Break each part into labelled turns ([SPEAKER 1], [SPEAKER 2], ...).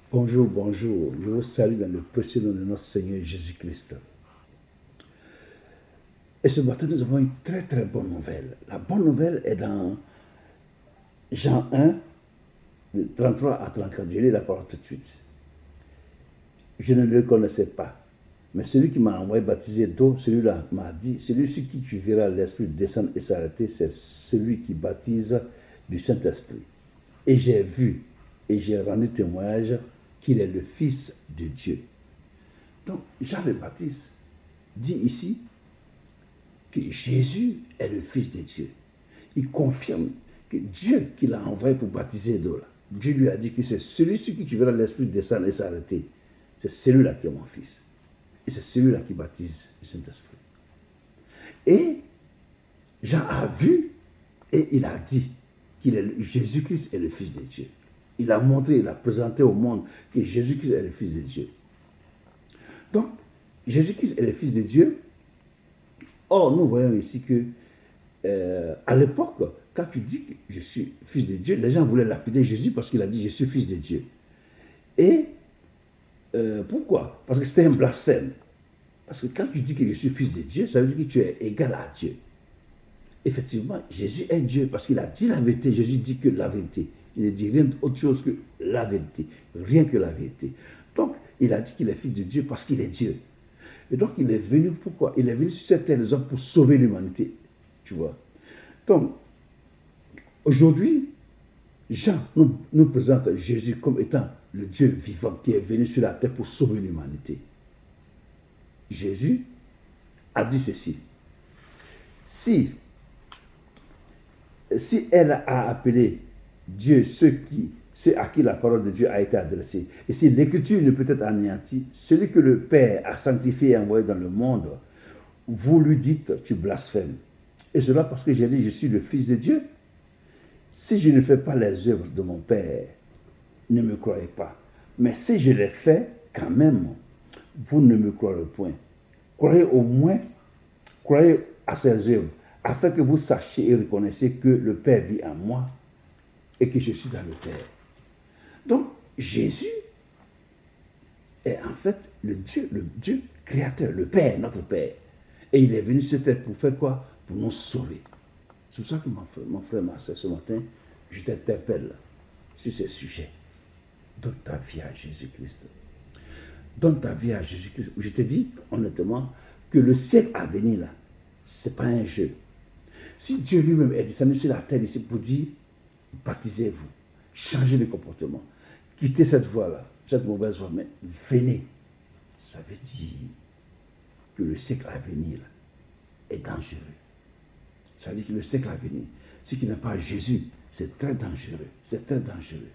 [SPEAKER 1] Bonjour, bonjour. Je vous salue dans le précieux nom de notre Seigneur Jésus-Christ. Et ce matin, nous avons une très très bonne nouvelle. La bonne nouvelle est dans Jean 1, de 33 à 34. Je lis la parole tout de suite. Je ne le connaissais pas. Mais celui qui m'a envoyé baptiser d'eau, celui-là m'a dit, celui sur qui tu verras l'Esprit descendre et s'arrêter, c'est celui qui baptise du Saint-Esprit. Et j'ai vu et j'ai rendu témoignage qu'il est le Fils de Dieu. Donc, Jean le Baptiste dit ici que Jésus est le Fils de Dieu. Il confirme que Dieu qui l'a envoyé pour baptiser d'eau, Dieu lui a dit que c'est celui sur qui tu verras l'Esprit descendre et s'arrêter. C'est celui-là qui est mon Fils. Et c'est celui-là qui baptise le Saint-Esprit. Et Jean a vu et il a dit Jésus-Christ est le Fils de Dieu. Il a montré, il a présenté au monde que Jésus-Christ est le Fils de Dieu. Donc, Jésus-Christ est le Fils de Dieu. Or, nous voyons ici que, à l'époque, quand tu dis que je suis Fils de Dieu, les gens voulaient lapider Jésus parce qu'il a dit je suis Fils de Dieu. Et pourquoi? Parce que c'était un blasphème. Parce que quand tu dis que je suis Fils de Dieu, ça veut dire que tu es égal à Dieu. Effectivement, Jésus est Dieu parce qu'il a dit la vérité. Jésus dit que la vérité. Il ne dit rien d'autre chose que la vérité. Rien que la vérité. Donc, il a dit qu'il est Fils de Dieu parce qu'il est Dieu. Et donc, il est venu pourquoi? Il est venu sur cette terre des hommes pour sauver l'humanité. Tu vois? Donc, aujourd'hui, Jean nous présente Jésus comme étant le Dieu vivant qui est venu sur la terre pour sauver l'humanité. Jésus a dit ceci. Si elle a appelé Dieu ceux à qui la parole de Dieu a été adressée, et si l'écriture ne peut être anéantie, celui que le Père a sanctifié et envoyé dans le monde, vous lui dites, tu blasphèmes. Et cela parce que j'ai dit, je suis le Fils de Dieu. Si je ne fais pas les œuvres de mon Père, ne me croyez pas. Mais si je les fais, quand même, vous ne me croirez point. Croyez au moins, croyez à ses œuvres, afin que vous sachiez et reconnaissiez que le Père vit en moi et que je suis dans le Père. Donc, Jésus est en fait le Dieu créateur, le Père, notre Père. Et il est venu sur cette terre pour faire quoi? Pour nous sauver. C'est pour ça que mon frère, ma soeur, ce matin, je t'interpelle sur ce sujet. Donne ta vie à Jésus-Christ. Donne ta vie à Jésus-Christ. Je te dis, honnêtement, que le siècle à venir, là, ce n'est pas un jeu. Si Dieu lui-même est descendu sur la terre ici pour dire, baptisez-vous, changez de comportement, quittez cette voie-là, cette mauvaise voie, mais venez. Ça veut dire que le siècle à venir là, est dangereux. Ça veut dire que le siècle à venir, ce qui n'a pas Jésus, c'est très dangereux. C'est très dangereux.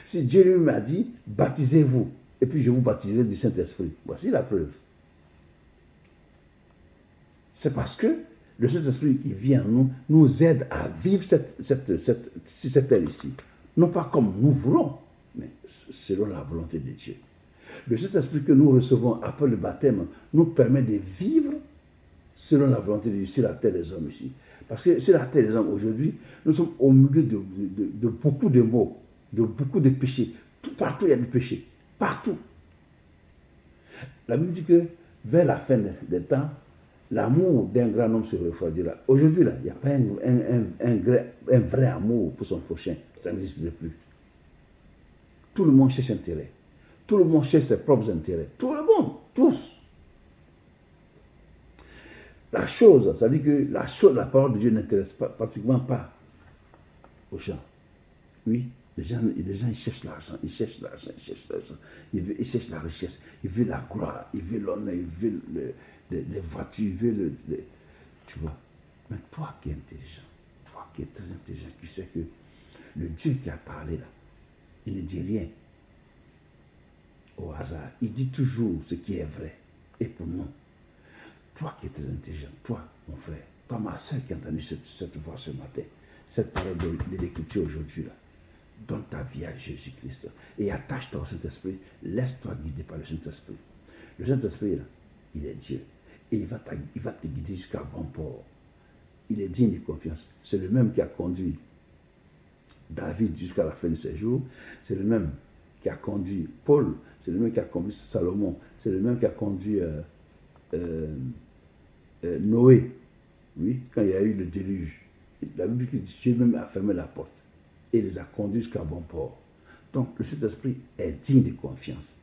[SPEAKER 1] Si Dieu lui m'a dit, baptisez-vous, et puis je vous baptiserai du Saint-Esprit. Voici la preuve. C'est parce que le Saint-Esprit qui vient en nous, nous aide à vivre sur cette terre ici. Non pas comme nous voulons, mais selon la volonté de Dieu. Le Saint-Esprit que nous recevons après le baptême nous permet de vivre selon la volonté de Dieu sur la terre des hommes ici. Parce que sur la terre des hommes aujourd'hui, nous sommes au milieu de beaucoup de maux, de beaucoup de péchés. Partout il y a du péché. Partout. La Bible dit que vers la fin des temps, l'amour d'un grand homme se refroidira. Aujourd'hui, là, il n'y a pas un vrai amour pour son prochain. Ça n'existe plus. Tout le monde cherche intérêt. Tout le monde cherche ses propres intérêts. Tout le monde, tous. La chose, ça veut dire que la parole de Dieu n'intéresse pratiquement pas aux gens. Oui, les gens ils cherchent l'argent, ils cherchent l'argent. Ils cherchent la richesse, ils veulent la gloire, ils veulent l'honneur, ils veulent des voitures, ils veulent tu vois. Mais toi qui es intelligent, toi qui es très intelligent, tu sais que le Dieu qui a parlé là, il ne dit rien au hasard. Il dit toujours ce qui est vrai. Et pour nous, toi qui es très intelligent, toi, mon frère, toi, ma soeur qui a entendu cette voix ce matin, cette parole de l'écriture aujourd'hui là, donne ta vie à Jésus-Christ et attache-toi au Saint-Esprit, laisse-toi guider par le Saint-Esprit. Le Saint-Esprit, là, il est Dieu et il va te guider jusqu'à bon port. Il est digne de confiance. C'est le même qui a conduit David jusqu'à la fin de ses jours. C'est le même qui a conduit Paul, c'est le même qui a conduit Salomon, c'est le même qui a conduit Noé, oui, quand il y a eu le déluge. La Bible dit que Dieu même a fermé la porte et les a conduits jusqu'à bon port. Donc le Saint-Esprit est digne de confiance.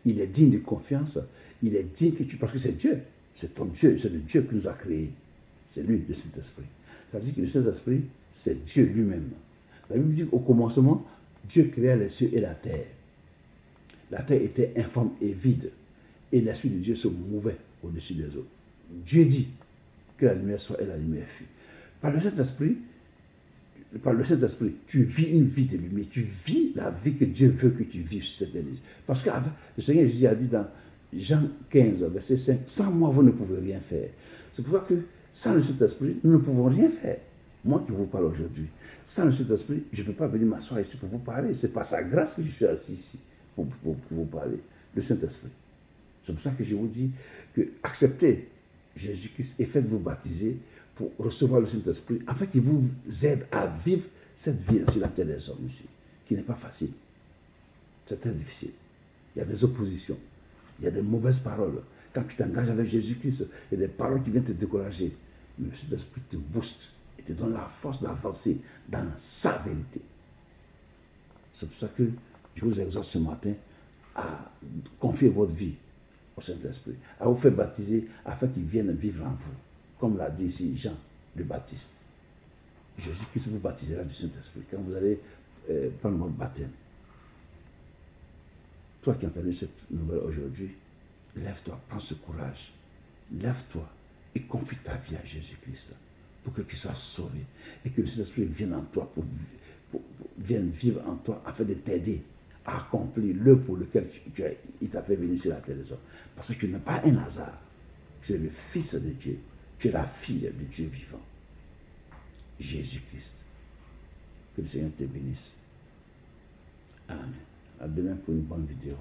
[SPEAKER 1] Il est digne de confiance, il est digne que tu... Parce que c'est Dieu, c'est ton Dieu, c'est le Dieu qui nous a créés. C'est lui, le Saint-Esprit. Ça veut dire que le Saint-Esprit, c'est Dieu lui-même. La Bible dit qu'au commencement, Dieu créa les cieux et la terre. La terre était informe et vide. Et l'Esprit de Dieu se mouvait au-dessus des eaux. Dieu dit que la lumière soit et la lumière fut. Par le Saint-Esprit, tu vis une vie de lumière. Tu vis la vie que Dieu veut que tu vives sur cette terre. Parce que le Seigneur Jésus a dit dans Jean 15, verset 5, sans moi, vous ne pouvez rien faire. C'est pourquoi que sans le Saint-Esprit, nous ne pouvons rien faire. Moi qui vous parle aujourd'hui, sans le Saint-Esprit, je ne peux pas venir m'asseoir ici pour vous parler. C'est par sa grâce que je suis assis ici pour vous parler. Le Saint-Esprit. C'est pour ça que je vous dis que acceptez Jésus-Christ et faites-vous baptiser pour recevoir le Saint-Esprit, afin qu'il vous aide à vivre cette vie sur la terre des hommes ici, qui n'est pas facile. C'est très difficile. Il y a des oppositions, il y a des mauvaises paroles. Quand tu t'engages avec Jésus-Christ, il y a des paroles qui viennent te décourager. Mais le Saint-Esprit te booste et te donne la force d'avancer dans sa vérité. C'est pour ça que je vous exhorte ce matin à confier votre vie au Saint-Esprit, à vous faire baptiser afin qu'il vienne vivre en vous. Comme l'a dit ici Jean le Baptiste. Jésus-Christ vous baptisera du Saint-Esprit quand vous allez prendre votre baptême. Toi qui entends cette nouvelle aujourd'hui, lève-toi, prends ce courage. Lève-toi et confie ta vie à Jésus-Christ pour que tu sois sauvé et que le Saint-Esprit vienne en toi, vienne vivre en toi afin de t'aider à accomplir l'œuvre pour lequel il t'a fait venir sur la terre des hommes. Parce que tu n'es pas un hasard. Tu es le Fils de Dieu. Tu es la fille de Dieu vivant. Jésus-Christ. Que le Seigneur te bénisse. Amen. À demain pour une bonne vidéo.